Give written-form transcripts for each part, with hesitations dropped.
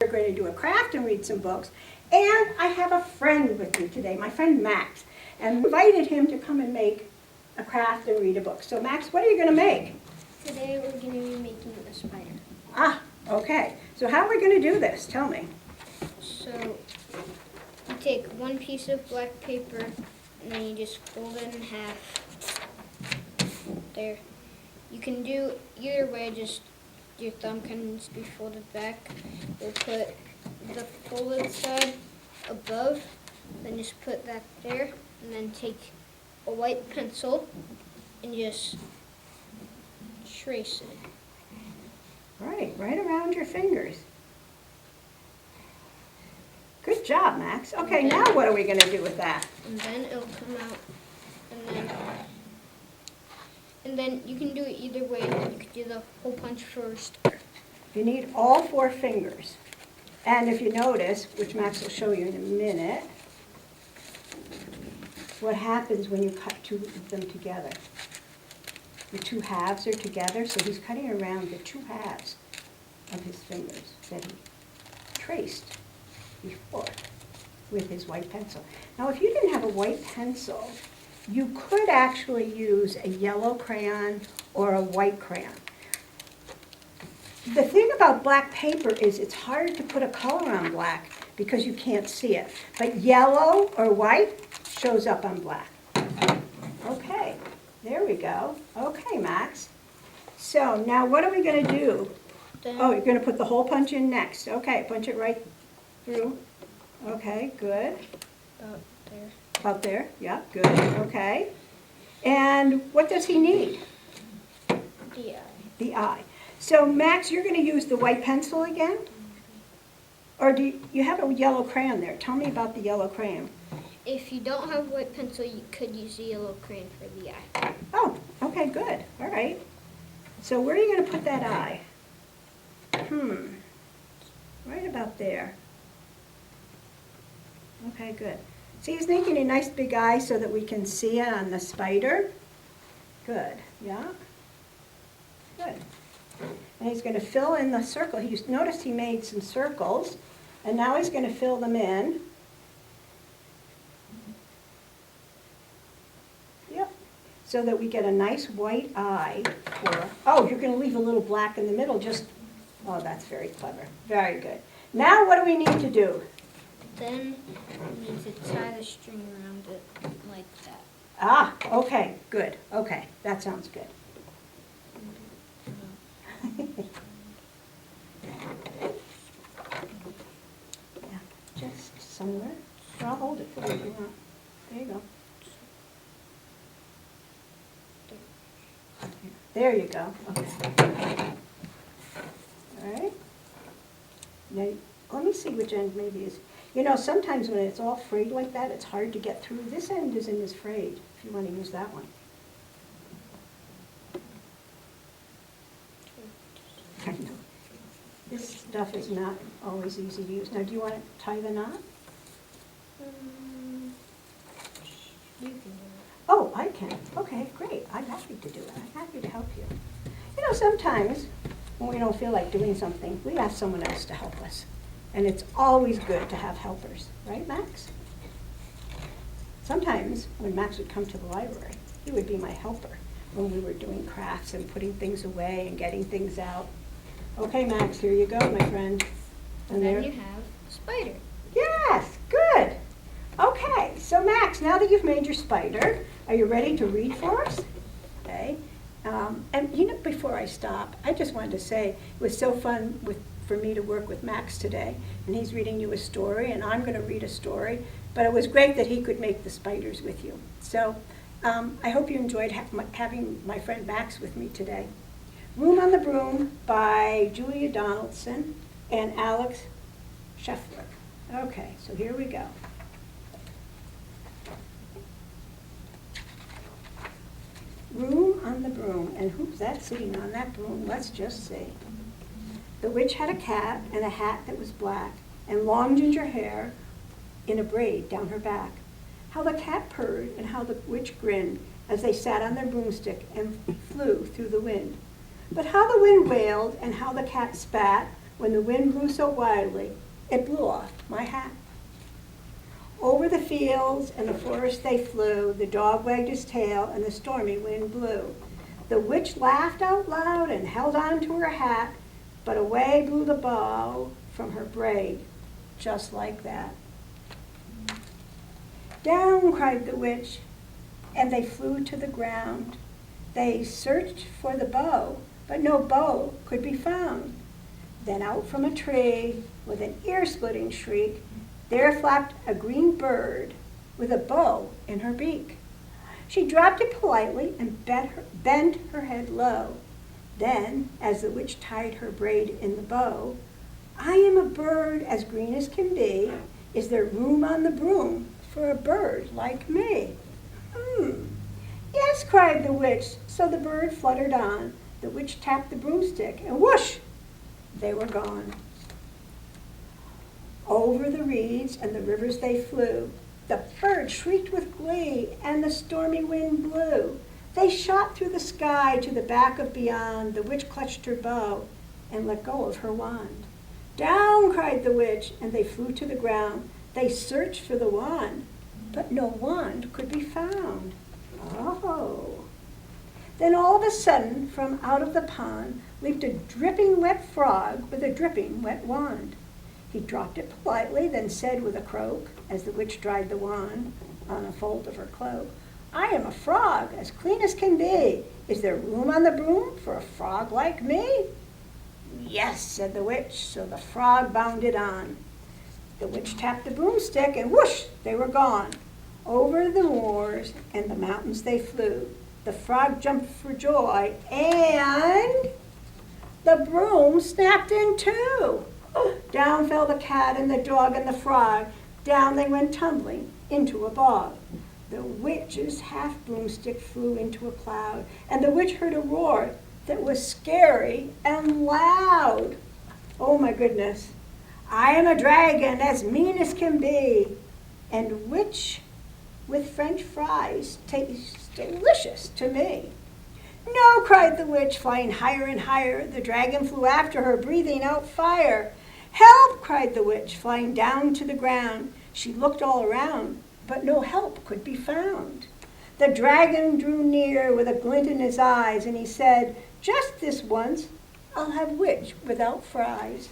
We're going to do a craft and read some books. And I have a friend with me today, my friend Max. And I invited him to come and make a craft and read a book. So Max, what are you going to make? Today we're going to be making a spider. Ah, okay. So how are we going to do this? Tell me. So you take one piece of black paper and then you just fold it in half. There. You can do either way, just your thumb can just be folded back. We'll put the folded side above, then just put that there, and then take a white pencil and just trace it. Right around your fingers. Good job, Max. Okay, now what are we going to do with that? And then it'll come out, and then you can do it either way. You could do the hole punch first. You need all 4 fingers. And if you notice, which Max will show you in a minute, what happens when you cut 2 of them together. The 2 halves are together, so he's cutting around the 2 halves of his fingers that he traced before with his white pencil. Now, if you didn't have a white pencil, you could actually use a yellow crayon or a white crayon. The thing about black paper is it's hard to put a color on black because you can't see it. But yellow or white shows up on black. Okay, there we go. Okay, Max. So now what are we going to do? Oh, you're going to put the hole punch in next. Okay, punch it right through. Okay, good. About there. About there, yeah, good, okay. And what does he need? The eye. The eye. So Max, you're going to use the white pencil again? Or do you have a yellow crayon there? Tell me about the yellow crayon. If you don't have a white pencil, you could use a yellow crayon for the eye. Oh, okay, good, all right. So where are you going to put that eye? Right about there. Okay, good. See, he's making a nice big eye so that we can see it on the spider. Good, yeah. Good. And he's going to fill in the circle. Notice he made some circles, and now he's going to fill them in. Yep. So that we get a nice white eye for, oh, you're going to leave a little black in the middle, oh, that's very clever. Very good. Now what do we need to do? Then you need to tie the string around it like that. Ah, okay, good. Okay, that sounds good. Yeah, just somewhere. I'll hold it for you if you want. There you go. There you go. Okay. All right. Now, let me see which end maybe is. You know, sometimes when it's all frayed like that, it's hard to get through. This end isn't as frayed, if you want to use that one. I know. This stuff is not always easy to use. Now, do you want to tie the knot? You can do it. Oh, I can. Okay, great. I'm happy to do it. I'm happy to help you. You know, sometimes when we don't feel like doing something, we ask someone else to help us. And it's always good to have helpers. Right, Max? Sometimes when Max would come to the library, he would be my helper when we were doing crafts and putting things away and getting things out. Okay, Max, here you go, my friend. And then you have a spider. Yes, good. Okay, so Max, now that you've made your spider, are you ready to read for us? Okay. And you know, before I stop, I just wanted to say it was so fun for me to work with Max today, and he's reading you a story, and I'm going to read a story, but it was great that he could make the spiders with you. So I hope you enjoyed having my friend Max with me today. Room on the Broom by Julia Donaldson and Alex Scheffler. Okay, so here we go. Room on the Broom, and who's that sitting on that broom? Let's just see. The witch had a cat and a hat that was black, and long ginger hair in a braid down her back. How the cat purred and how the witch grinned as they sat on their broomstick and flew through the wind. But how the wind wailed and how the cat spat when the wind blew so wildly, it blew off my hat. Over the fields and the forest they flew, the dog wagged his tail and the stormy wind blew. The witch laughed out loud and held on to her hat, but away blew the bow from her braid, just like that. Down, cried the witch, and they flew to the ground. They searched for the bow, but no bow could be found. Then out from a tree, with an ear-splitting shriek, there flapped a green bird with a bow in her beak. She dropped it politely and bent her head low. Then, as the witch tied her braid in the bow, I am a bird as green as can be. Is there room on the broom for a bird like me? Yes, cried the witch. So the bird fluttered on. The witch tapped the broomstick, and whoosh, they were gone. Over the reeds and the rivers they flew. The bird shrieked with glee, and the stormy wind blew. They shot through the sky to the back of beyond. The witch clutched her bow and let go of her wand. Down, cried the witch, and they flew to the ground. They searched for the wand, but no wand could be found. Oh. Then all of a sudden, from out of the pond, leaped a dripping wet frog with a dripping wet wand. He dropped it politely, then said with a croak, as the witch dried the wand on a fold of her cloak, I am a frog, as clean as can be. Is there room on the broom for a frog like me? Yes, said the witch, so the frog bounded on. The witch tapped the broomstick, and whoosh, they were gone. Over the moors and the mountains they flew. The frog jumped for joy, and the broom snapped in two. Down fell the cat and the dog and the frog. Down they went tumbling into a bog. The witch's half broomstick flew into a cloud, and the witch heard a roar that was scary and loud. Oh my goodness. I am a dragon as mean as can be, and which with French fries tastes delicious to me. No, cried the witch, flying higher and higher. The dragon flew after her, breathing out fire. Help, cried the witch, flying down to the ground. She looked all around, but no help could be found. The dragon drew near with a glint in his eyes, and he said, just this once, I'll have witch without fries.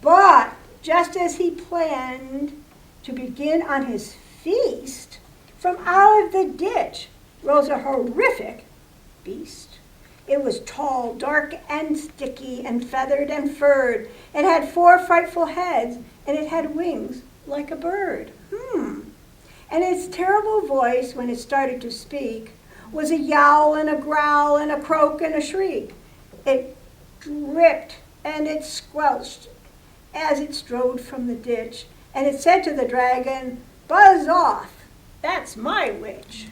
But just as he planned to begin on his feast, from out of the ditch rose a horrific beast. It was tall, dark, and sticky, and feathered and furred. It had 4 frightful heads, and it had wings like a bird. And its terrible voice, when it started to speak, was a yowl and a growl and a croak and a shriek. It dripped and it squelched as it strode from the ditch, and it said to the dragon, buzz off, that's my witch.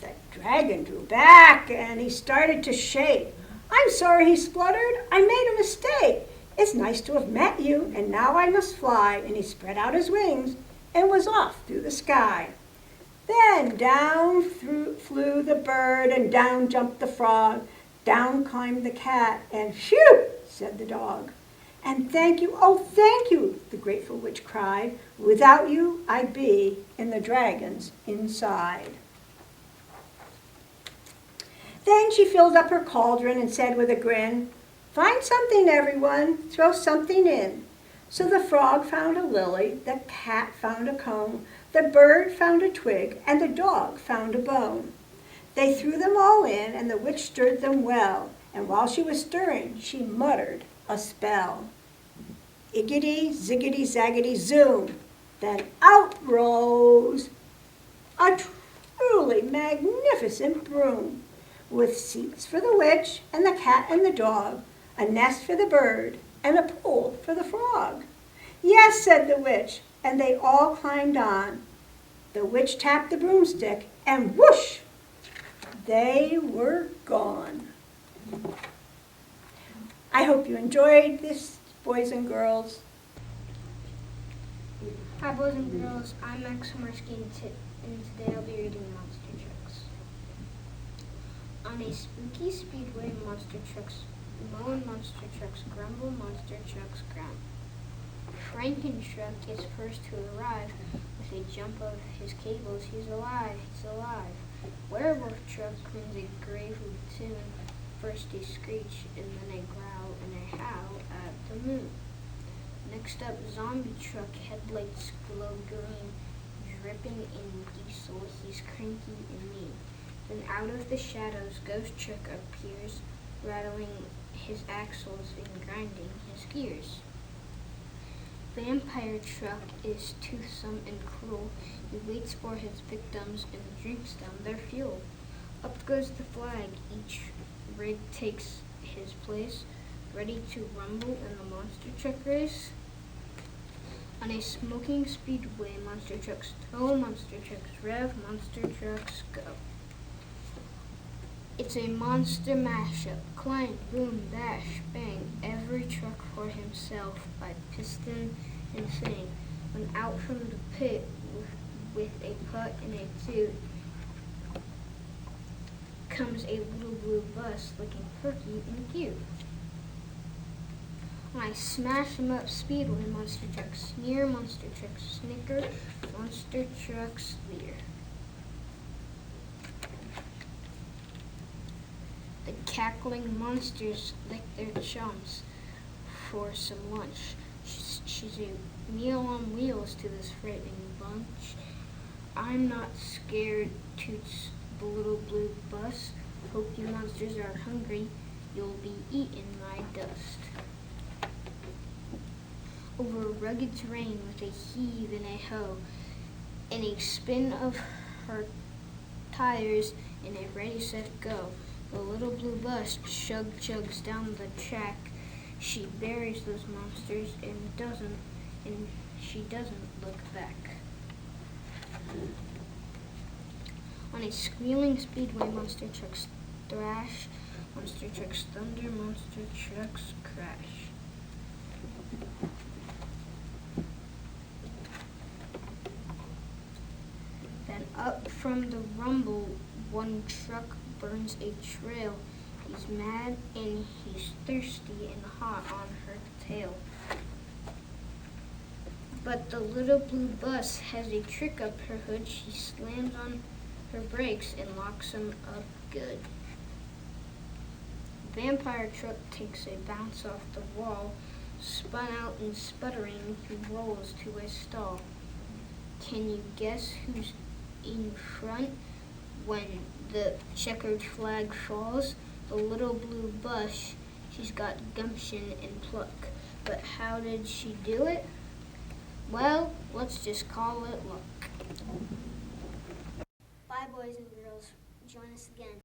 The dragon drew back and he started to shake. I'm sorry, he spluttered, I made a mistake. It's nice to have met you, and now I must fly. And he spread out his wings and was off through the sky. Then down flew the bird, and down jumped the frog. Down climbed the cat, and phew, said the dog. And thank you, oh thank you, the grateful witch cried. Without you I'd be in the dragon's inside. Then she filled up her cauldron and said with a grin, find something, everyone, throw something in. So the frog found a lily, the cat found a comb, the bird found a twig, and the dog found a bone. They threw them all in, and the witch stirred them well, and while she was stirring, she muttered a spell. Iggity, ziggity, zaggity, zoom. Then out rose a truly magnificent broom, with seats for the witch and the cat and the dog, a nest for the bird, and a pool for the frog. Yes, said the witch, and they all climbed on. The witch tapped the broomstick, and whoosh, they were gone. I hope you enjoyed this, boys and girls. Hi boys and girls, I'm Max Summersky, and today I'll be reading Monster Trucks. On a spooky speedway, monster trucks Moan, monster trucks grumble, monster trucks grunt. Frankentruck is first to arrive. With a jump of his cables, he's alive, he's alive. Werewolf truck cleans a grave tune. First a screech, and then a growl, and a howl at the moon. Next up, zombie truck, headlights glow green. Dripping in diesel, he's cranky and mean. Then out of the shadows, ghost truck appears, rattling his axles and grinding his gears. Vampire truck is toothsome and cruel. He waits for his victims and drinks down their fuel. Up goes the flag. Each rig takes his place, ready to rumble in the monster truck race. On a smoking speedway, monster trucks tow, monster trucks rev, monster trucks go. It's a monster mashup. Clang, boom, dash, bang. Every truck for himself by piston and fang. When out from the pit with a putt and a toot comes a little blue bus looking perky and cute. When I smash 'em up speedway, monster trucks sneer, monster trucks snicker, monster trucks leer. The cackling monsters lick their chums for some lunch. She's a meal on wheels to this frightening bunch. I'm not scared, toots the little blue bus. Hope you monsters are hungry. You'll be eating my dust. Over rugged terrain with a heave and a hoe, and a spin of her tires, and a ready, set, go. The little blue bus chugs down the track. She buries those monsters and she doesn't look back. On a squealing speedway, monster trucks thrash, monster trucks thunder, monster trucks crash. Then up from the rumble, one truck burns a trail. He's mad and he's thirsty and hot on her tail. But the little blue bus has a trick up her hood. She slams on her brakes and locks 'em up good. Vampire truck takes a bounce off the wall. Spun out and sputtering, he rolls to a stall. Can you guess who's in front when the checkered flag falls? The little blue bus. She's got gumption and pluck. But how did she do it? Well, let's just call it luck. Bye, boys and girls. Join us again.